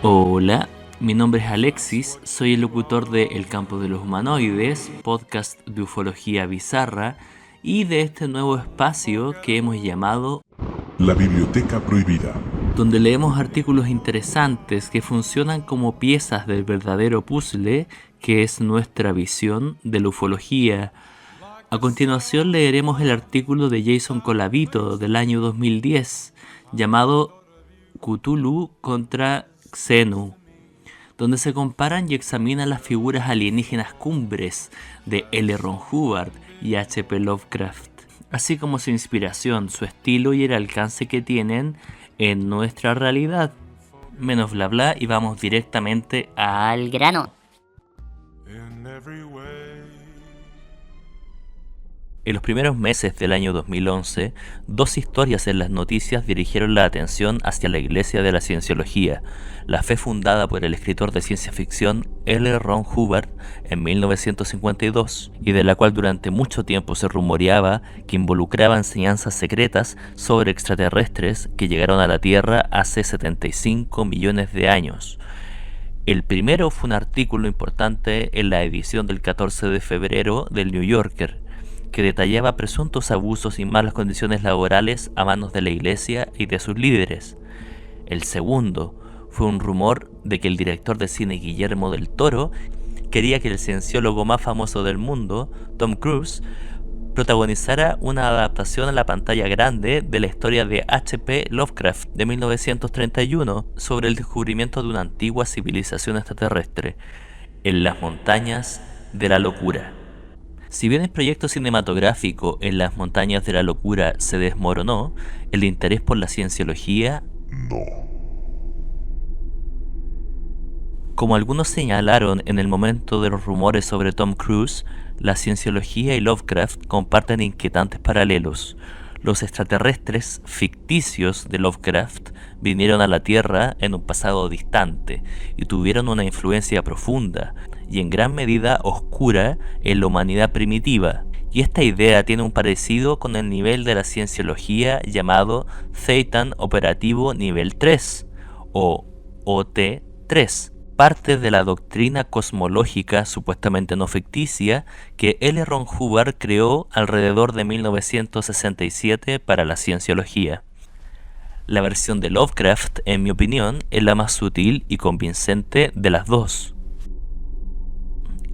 Hola, mi nombre es Alexis, soy el locutor de El Campo de los Humanoides, podcast de ufología bizarra, y de este nuevo espacio que hemos llamado La Biblioteca Prohibida, donde leemos artículos interesantes que funcionan como piezas del verdadero puzzle que es nuestra visión de la ufología. A continuación leeremos el artículo de Jason Colavito del año 2010 llamado Cthulhu contra Xenu, donde se comparan y examinan las figuras alienígenas cumbres de L. Ron Hubbard y H.P. Lovecraft, así como su inspiración, su estilo y el alcance que tienen en nuestra realidad. Menos bla bla y vamos directamente al grano. En los primeros meses del año 2011, dos historias en las noticias dirigieron la atención hacia la Iglesia de la Cienciología, la fe fundada por el escritor de ciencia ficción L. Ron Hubbard en 1952, y de la cual durante mucho tiempo se rumoreaba que involucraba enseñanzas secretas sobre extraterrestres que llegaron a la Tierra hace 75 millones de años. El primero fue un artículo importante en la edición del 14 de febrero del New Yorker, que detallaba presuntos abusos y malas condiciones laborales a manos de la Iglesia y de sus líderes. El segundo fue un rumor de que el director de cine Guillermo del Toro quería que el cienciólogo más famoso del mundo, Tom Cruise, protagonizara una adaptación a la pantalla grande de la historia de H.P. Lovecraft de 1931 sobre el descubrimiento de una antigua civilización extraterrestre en las montañas de la locura. Si bien el proyecto cinematográfico en las montañas de la locura se desmoronó, el interés por la cienciología no. Como algunos señalaron en el momento de los rumores sobre Tom Cruise, la cienciología y Lovecraft comparten inquietantes paralelos. Los extraterrestres ficticios de Lovecraft vinieron a la Tierra en un pasado distante y tuvieron una influencia profunda y en gran medida oscura en la humanidad primitiva. Y esta idea tiene un parecido con el nivel de la cienciología llamado Thetan Operativo Nivel 3 o OT3, parte de la doctrina cosmológica supuestamente no ficticia que L. Ron Hubbard creó alrededor de 1967 para la cienciología. La versión de Lovecraft, en mi opinión, es la más sutil y convincente de las dos.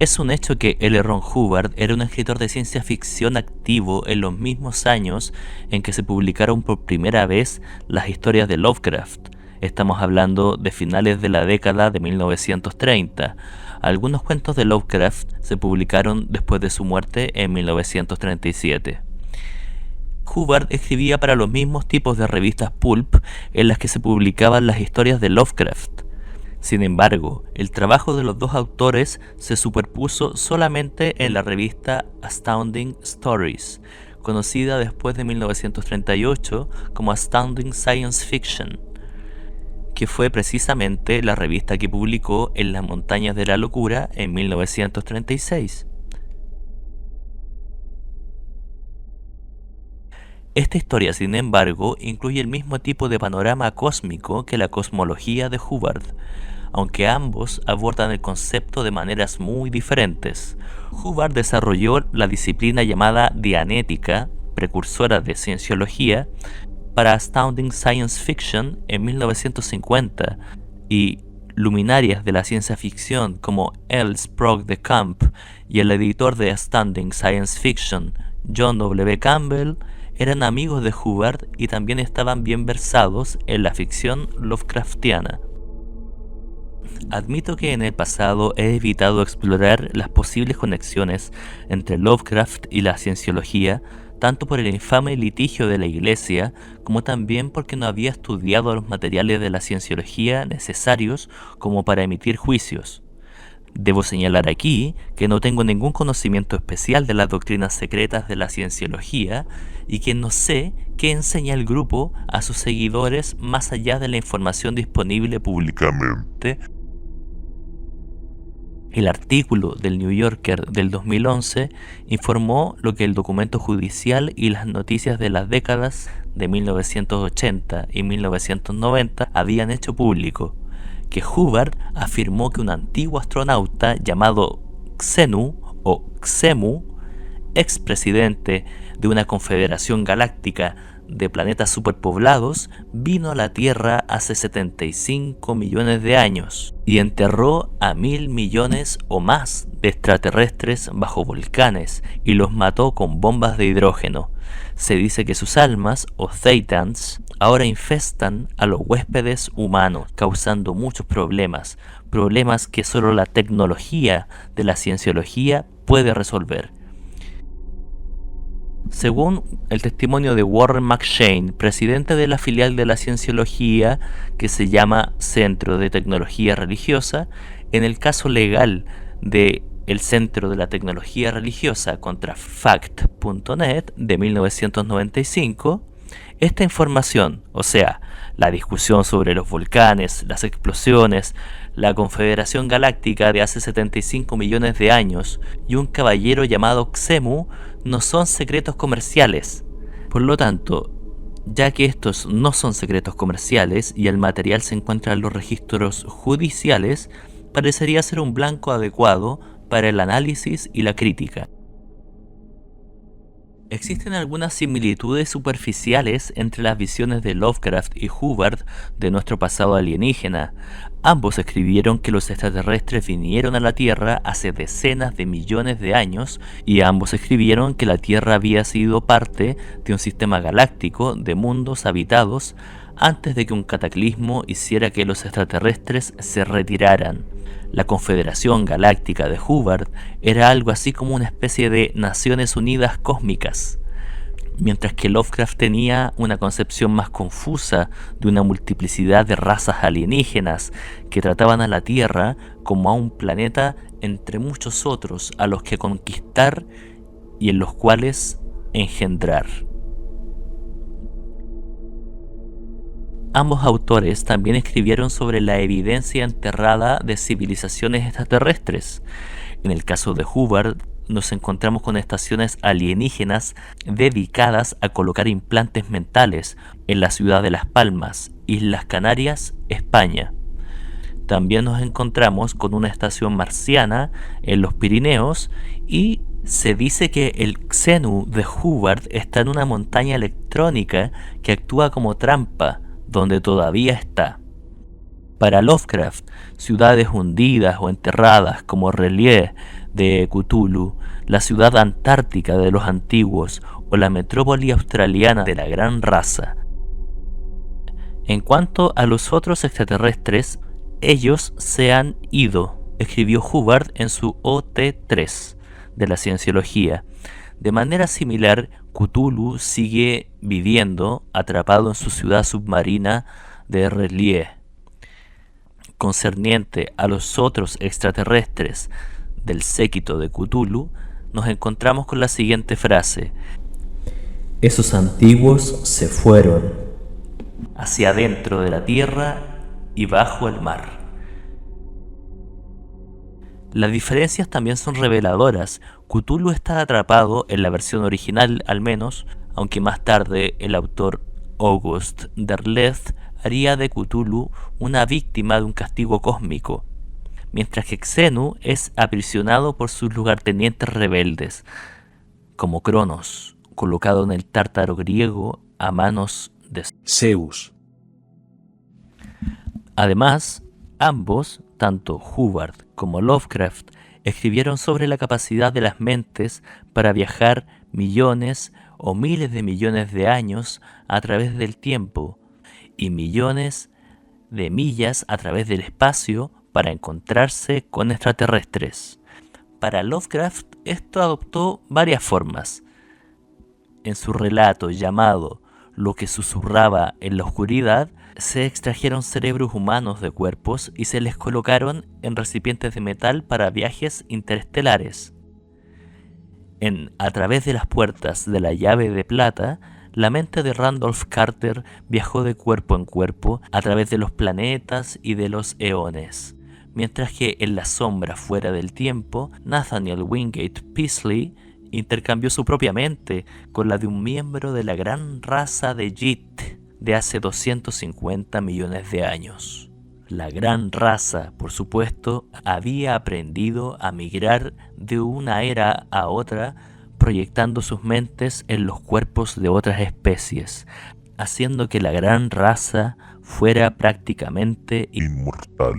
Es un hecho que L. Ron Hubbard era un escritor de ciencia ficción activo en los mismos años en que se publicaron por primera vez las historias de Lovecraft. Estamos hablando de finales de la década de 1930. Algunos cuentos de Lovecraft se publicaron después de su muerte en 1937. Hubbard escribía para los mismos tipos de revistas pulp en las que se publicaban las historias de Lovecraft. Sin embargo, el trabajo de los dos autores se superpuso solamente en la revista Astounding Stories, conocida después de 1938 como Astounding Science Fiction, que fue precisamente la revista que publicó En las montañas de la locura en 1936. Esta historia, sin embargo, incluye el mismo tipo de panorama cósmico que la cosmología de Hubbard, aunque ambos abordan el concepto de maneras muy diferentes. Hubbard desarrolló la disciplina llamada dianética, precursora de cienciología, para Astounding Science Fiction en 1950, y luminarias de la ciencia ficción como L. Sprague de Camp y el editor de Astounding Science Fiction, John W. Campbell, eran amigos de Hubbard y también estaban bien versados en la ficción Lovecraftiana. Admito que en el pasado he evitado explorar las posibles conexiones entre Lovecraft y la cienciología, tanto por el infame litigio de la Iglesia, como también porque no había estudiado los materiales de la cienciología necesarios como para emitir juicios. Debo señalar aquí que no tengo ningún conocimiento especial de las doctrinas secretas de la cienciología y que no sé qué enseña el grupo a sus seguidores más allá de la información disponible públicamente. El artículo del New Yorker del 2011 informó lo que el documento judicial y las noticias de las décadas de 1980 y 1990 habían hecho público, que Hubbard afirmó que un antiguo astronauta llamado Xenu o Xemu, expresidente de una confederación galáctica de planetas superpoblados, vino a la Tierra hace 75 millones de años y enterró a 1000 millones o más de extraterrestres bajo volcanes y los mató con bombas de hidrógeno. Se dice que sus almas, o Thetans, ahora infestan a los huéspedes humanos, causando muchos problemas que solo la tecnología de la cienciología puede resolver. Según el testimonio de Warren McShane, presidente de la filial de la cienciología que se llama Centro de Tecnología Religiosa, en el caso legal de el Centro de la Tecnología Religiosa contra Fact.net de 1995, esta información, o sea, la discusión sobre los volcanes, las explosiones, la Confederación Galáctica de hace 75 millones de años y un caballero llamado Xemu, no son secretos comerciales. Por lo tanto, ya que estos no son secretos comerciales y el material se encuentra en los registros judiciales, parecería ser un blanco adecuado para el análisis y la crítica. Existen algunas similitudes superficiales entre las visiones de Lovecraft y Hubbard de nuestro pasado alienígena. Ambos escribieron que los extraterrestres vinieron a la Tierra hace decenas de millones de años y ambos escribieron que la Tierra había sido parte de un sistema galáctico de mundos habitados antes de que un cataclismo hiciera que los extraterrestres se retiraran. La Confederación Galáctica de Hubbard era algo así como una especie de Naciones Unidas cósmicas, mientras que Lovecraft tenía una concepción más confusa de una multiplicidad de razas alienígenas que trataban a la Tierra como a un planeta entre muchos otros a los que conquistar y en los cuales engendrar. Ambos autores también escribieron sobre la evidencia enterrada de civilizaciones extraterrestres. En el caso de Hubbard, nos encontramos con estaciones alienígenas dedicadas a colocar implantes mentales en la ciudad de Las Palmas, Islas Canarias, España. También nos encontramos con una estación marciana en los Pirineos y se dice que el Xenu de Hubbard está en una montaña electrónica que actúa como trampa, donde todavía está. Para Lovecraft, ciudades hundidas o enterradas como R'lyeh de Cthulhu, la ciudad antártica de los antiguos o la metrópoli australiana de la Gran Raza. En cuanto a los otros extraterrestres, ellos se han ido, escribió Hubbard en su OT3 de la Cienciología. De manera similar, Cthulhu sigue viviendo atrapado en su ciudad submarina de R'lyeh. Concerniente a los otros extraterrestres del séquito de Cthulhu, nos encontramos con la siguiente frase: esos antiguos se fueron hacia adentro de la tierra y bajo el mar. Las diferencias también son reveladoras. Cthulhu está atrapado en la versión original al menos, aunque más tarde el autor August Derleth haría de Cthulhu una víctima de un castigo cósmico, mientras que Xenu es aprisionado por sus lugartenientes rebeldes, como Cronos, colocado en el Tártaro griego a manos de Zeus. Además, ambos, tanto Hubbard como Lovecraft, escribieron sobre la capacidad de las mentes para viajar millones o miles de millones de años a través del tiempo y millones de millas a través del espacio para encontrarse con extraterrestres. Para Lovecraft esto adoptó varias formas. En su relato llamado Lo que susurraba en la oscuridad, se extrajeron cerebros humanos de cuerpos y se les colocaron en recipientes de metal para viajes interestelares. En A través de las puertas de la llave de plata, la mente de Randolph Carter viajó de cuerpo en cuerpo a través de los planetas y de los eones, mientras que en La sombra fuera del tiempo, Nathaniel Wingate Peaslee intercambió su propia mente con la de un miembro de la gran raza de Jit de hace 250 millones de años. La gran raza, por supuesto, había aprendido a migrar de una era a otra, proyectando sus mentes en los cuerpos de otras especies, haciendo que la gran raza fuera prácticamente Inmortal.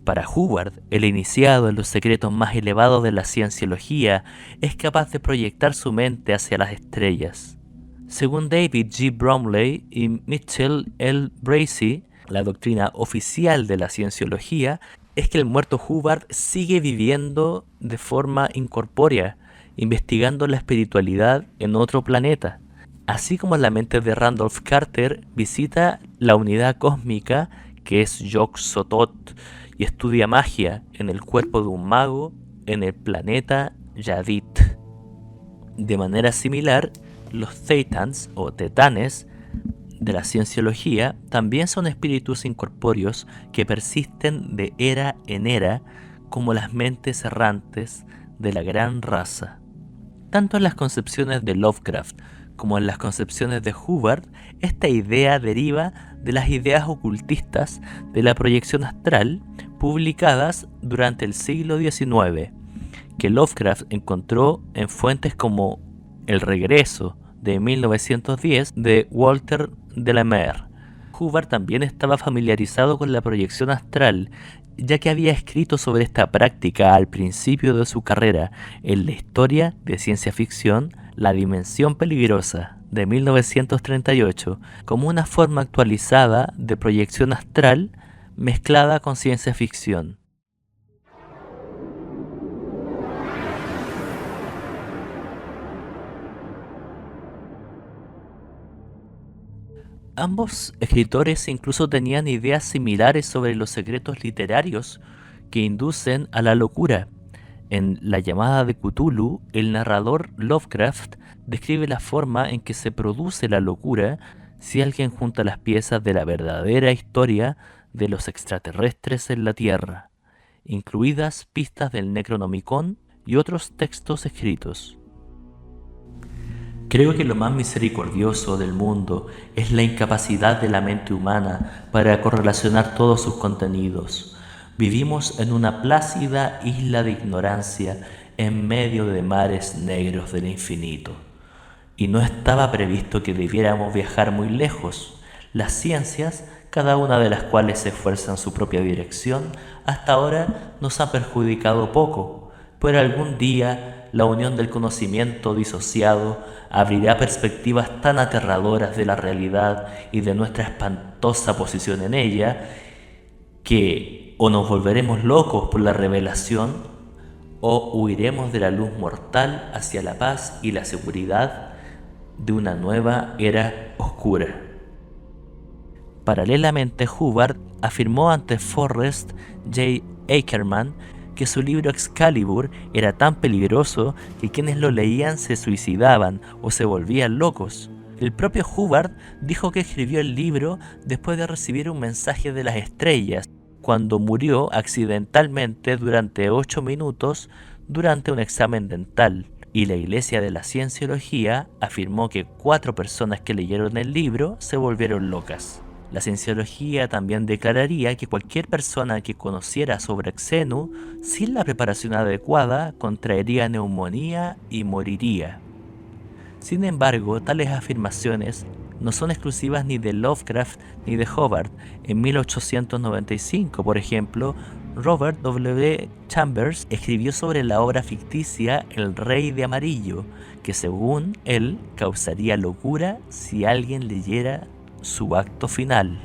Para Hubbard, el iniciado en los secretos más elevados de la cienciología es capaz de proyectar su mente hacia las estrellas. Según David G. Bromley y Mitchell L. Bracey, la doctrina oficial de la cienciología es que el muerto Hubbard sigue viviendo de forma incorpórea, investigando la espiritualidad en otro planeta. Así como la mente de Randolph Carter visita la unidad cósmica que es Yog-Sothoth y estudia magia en el cuerpo de un mago en el planeta Yadit. De manera similar, los Thetans o Tetanes de la cienciología también son espíritus incorpóreos que persisten de era en era como las mentes errantes de la gran raza. Tanto en las concepciones de Lovecraft como en las concepciones de Hubbard, esta idea deriva de las ideas ocultistas de la proyección astral publicadas durante el siglo XIX, que Lovecraft encontró en fuentes como El regreso de 1910 de Walter de la Mare. Hubbard también estaba familiarizado con la proyección astral, ya que había escrito sobre esta práctica al principio de su carrera en la historia de ciencia ficción La Dimensión Peligrosa de 1938, como una forma actualizada de proyección astral mezclada con ciencia ficción. Ambos escritores incluso tenían ideas similares sobre los secretos literarios que inducen a la locura. En La llamada de Cthulhu, el narrador Lovecraft describe la forma en que se produce la locura si alguien junta las piezas de la verdadera historia de los extraterrestres en la Tierra, incluidas pistas del Necronomicon y otros textos escritos. Creo que lo más misericordioso del mundo es la incapacidad de la mente humana para correlacionar todos sus contenidos. Vivimos en una plácida isla de ignorancia en medio de mares negros del infinito. Y no estaba previsto que debiéramos viajar muy lejos. Las ciencias, cada una de las cuales se esfuerza en su propia dirección, hasta ahora nos han perjudicado poco, pero algún día la unión del conocimiento disociado abrirá perspectivas tan aterradoras de la realidad y de nuestra espantosa posición en ella, que o nos volveremos locos por la revelación, o huiremos de la luz mortal hacia la paz y la seguridad de una nueva era oscura. Paralelamente, Hubbard afirmó ante Forrest J. Ackerman que su libro Excalibur era tan peligroso que quienes lo leían se suicidaban o se volvían locos. El propio Hubbard dijo que escribió el libro después de recibir un mensaje de las estrellas, cuando murió accidentalmente durante 8 minutos durante un examen dental. Y la Iglesia de la Cienciología afirmó que 4 personas que leyeron el libro se volvieron locas. La Cienciología también declararía que cualquier persona que conociera sobre Xenu sin la preparación adecuada contraería neumonía y moriría. Sin embargo, tales afirmaciones no son exclusivas ni de Lovecraft ni de Hubbard. En 1895, por ejemplo, Robert W. Chambers escribió sobre la obra ficticia El Rey de Amarillo, que según él causaría locura si alguien leyera su acto final.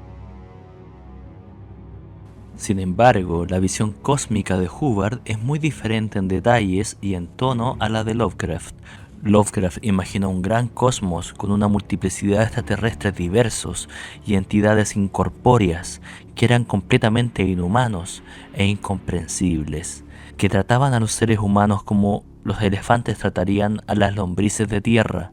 Sin embargo, la visión cósmica de Hubbard es muy diferente en detalles y en tono a la de Lovecraft. Lovecraft imaginó un gran cosmos con una multiplicidad de extraterrestres diversos y entidades incorpóreas que eran completamente inhumanos e incomprensibles, que trataban a los seres humanos como los elefantes tratarían a las lombrices de tierra.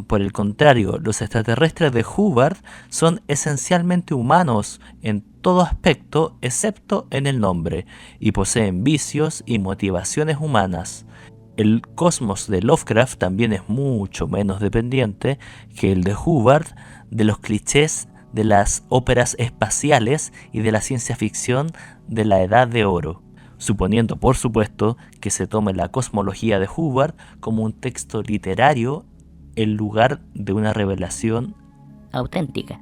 Por el contrario, los extraterrestres de Hubbard son esencialmente humanos en todo aspecto excepto en el nombre, y poseen vicios y motivaciones humanas. El cosmos de Lovecraft también es mucho menos dependiente que el de Hubbard de los clichés de las óperas espaciales y de la ciencia ficción de la Edad de Oro, suponiendo por supuesto que se tome la cosmología de Hubbard como un texto literario en lugar de una revelación auténtica.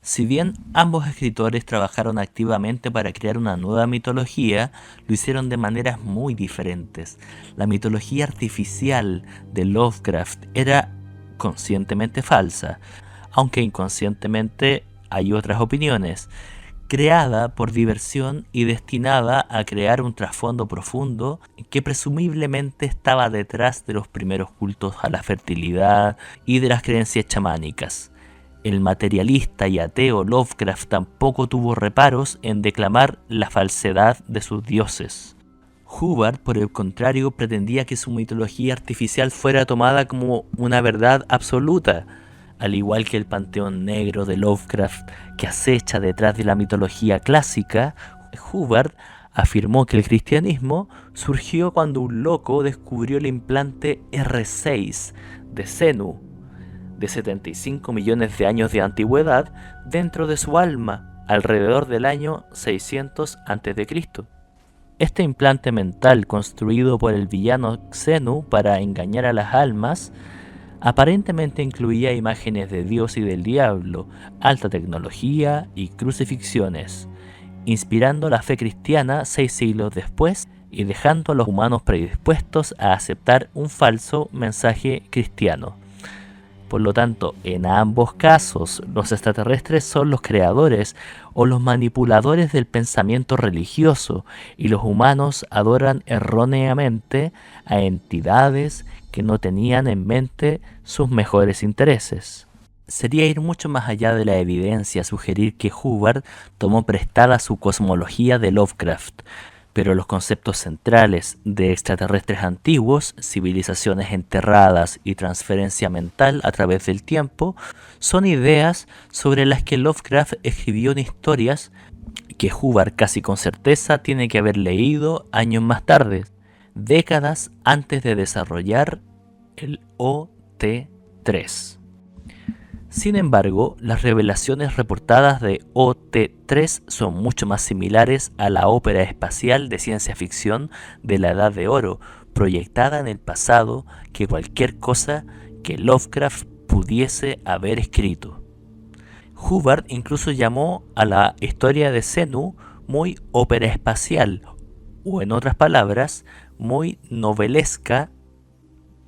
Si bien ambos escritores trabajaron activamente para crear una nueva mitología, lo hicieron de maneras muy diferentes. La mitología artificial de Lovecraft era conscientemente falsa, aunque inconscientemente hay otras opiniones, creada por diversión y destinada a crear un trasfondo profundo que presumiblemente estaba detrás de los primeros cultos a la fertilidad y de las creencias chamánicas. El materialista y ateo Lovecraft tampoco tuvo reparos en declamar la falsedad de sus dioses. Hubbard, por el contrario, pretendía que su mitología artificial fuera tomada como una verdad absoluta, al igual que el panteón negro de Lovecraft que acecha detrás de la mitología clásica. Hubbard afirmó que el cristianismo surgió cuando un loco descubrió el implante R6 de Xenu, de 75 millones de años de antigüedad, dentro de su alma, alrededor del año 600 a.C. Este implante mental, construido por el villano Xenu para engañar a las almas, aparentemente incluía imágenes de Dios y del diablo, alta tecnología y crucifixiones, inspirando la fe cristiana 6 siglos después y dejando a los humanos predispuestos a aceptar un falso mensaje cristiano. Por lo tanto, en ambos casos, los extraterrestres son los creadores o los manipuladores del pensamiento religioso, y los humanos adoran erróneamente a entidades que no tenían en mente sus mejores intereses. Sería ir mucho más allá de la evidencia sugerir que Hubbard tomó prestada su cosmología de Lovecraft, pero los conceptos centrales de extraterrestres antiguos, civilizaciones enterradas y transferencia mental a través del tiempo son ideas sobre las que Lovecraft escribió en historias que Hubbard casi con certeza tiene que haber leído años más tarde, décadas antes de desarrollar el OT3. Sin embargo, las revelaciones reportadas de OT3 son mucho más similares a la ópera espacial de ciencia ficción de la Edad de Oro, proyectada en el pasado, que cualquier cosa que Lovecraft pudiese haber escrito. Hubbard incluso llamó a la historia de Xenu muy ópera espacial, o en otras palabras, muy novelesca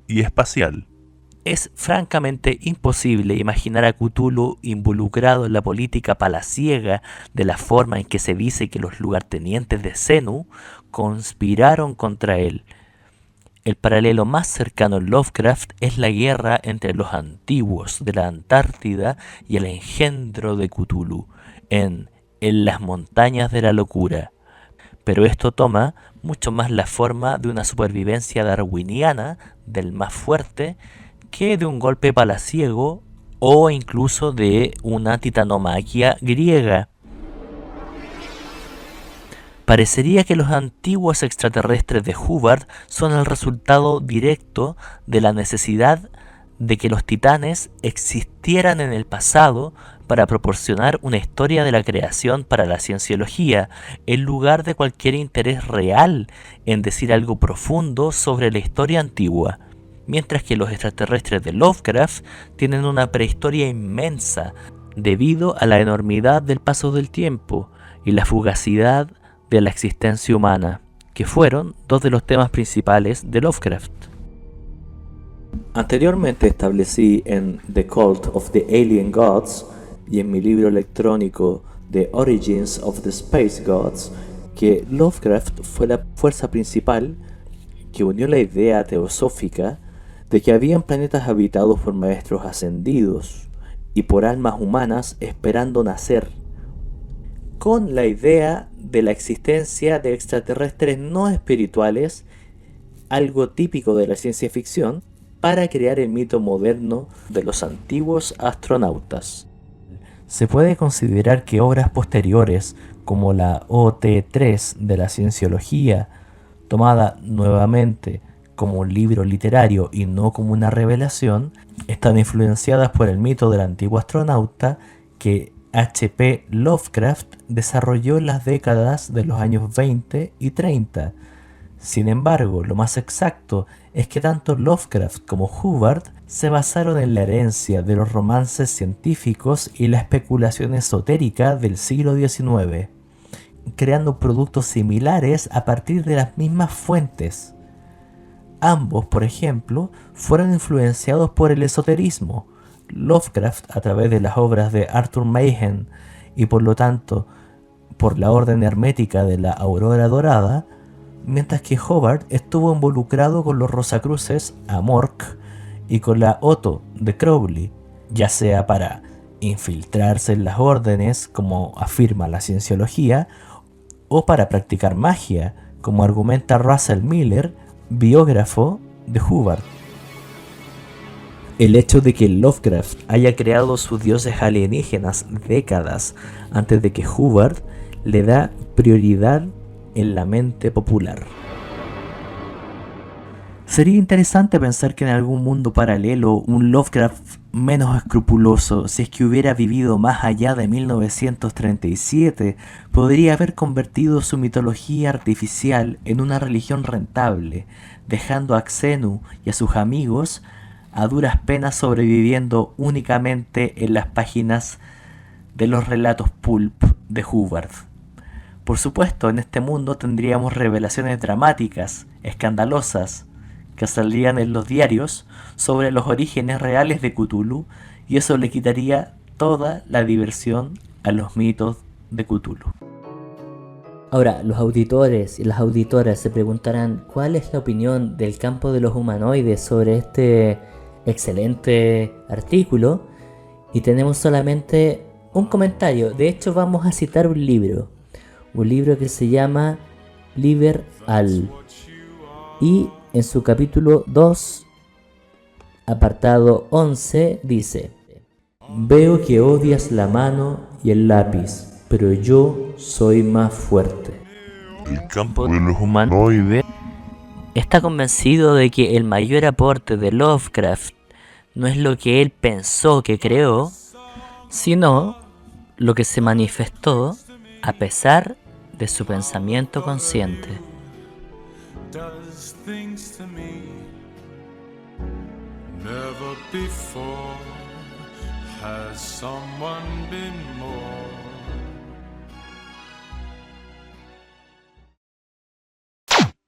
y espacial. Es francamente imposible imaginar a Cthulhu involucrado en la política palaciega de la forma en que se dice que los lugartenientes de Xenu conspiraron contra él. El paralelo más cercano en Lovecraft es la guerra entre los antiguos de la Antártida y el engendro de Cthulhu en las montañas de la locura. Pero esto toma mucho más la forma de una supervivencia darwiniana del más fuerte que de un golpe palaciego o incluso de una titanomaquia griega. Parecería que los antiguos extraterrestres de Hubbard son el resultado directo de la necesidad de que los titanes existieran en el pasado para proporcionar una historia de la creación para la cienciología, en lugar de cualquier interés real en decir algo profundo sobre la historia antigua. Mientras que los extraterrestres de Lovecraft tienen una prehistoria inmensa debido a la enormidad del paso del tiempo y la fugacidad de la existencia humana, que fueron dos de los temas principales de Lovecraft. Anteriormente establecí en The Cult of the Alien Gods y en mi libro electrónico The Origins of the Space Gods que Lovecraft fue la fuerza principal que unió la idea teosófica de que habían planetas habitados por maestros ascendidos y por almas humanas esperando nacer, con la idea de la existencia de extraterrestres no espirituales, algo típico de la ciencia ficción, para crear el mito moderno de los antiguos astronautas. Se puede considerar que obras posteriores, como la OT3 de la cienciología, tomada nuevamente como un libro literario y no como una revelación, están influenciadas por el mito del antiguo astronauta que H.P. Lovecraft desarrolló en las décadas de los años 20 y 30. Sin embargo, lo más exacto es que tanto Lovecraft como Hubbard se basaron en la herencia de los romances científicos y la especulación esotérica del siglo XIX, creando productos similares a partir de las mismas fuentes. Ambos, por ejemplo, fueron influenciados por el esoterismo. Lovecraft a través de las obras de Arthur Machen y por lo tanto por la orden hermética de la Aurora Dorada, mientras que Hubbard estuvo involucrado con los Rosacruces Amorc y con la Otto de Crowley, ya sea para infiltrarse en las órdenes, como afirma la cienciología, o para practicar magia, como argumenta Russell Miller, biógrafo de Hubbard. El hecho de que Lovecraft haya creado sus dioses alienígenas décadas antes de que Hubbard le da prioridad en la mente popular. Sería interesante pensar que en algún mundo paralelo un Lovecraft menos escrupuloso, si es que hubiera vivido más allá de 1937, podría haber convertido su mitología artificial en una religión rentable, dejando a Xenu y a sus amigos a duras penas sobreviviendo únicamente en las páginas de los relatos pulp de Hubbard. Por supuesto, en este mundo tendríamos revelaciones dramáticas, escandalosas, que salían en los diarios sobre los orígenes reales de Cthulhu, y eso le quitaría toda la diversión a los mitos de Cthulhu. Ahora, los auditores y las auditoras se preguntarán cuál es la opinión del campo de los humanoides sobre este excelente artículo, y tenemos solamente un comentario. De hecho, vamos a citar un libro que se llama Liber Al, y en su capítulo 2, apartado 11, dice: veo que odias la mano y el lápiz, pero yo soy más fuerte. El campo de los humanoides Está convencido de que el mayor aporte de Lovecraft no es lo que él pensó que creó, sino lo que se manifestó a pesar de su pensamiento consciente. Does things to me never before has someone been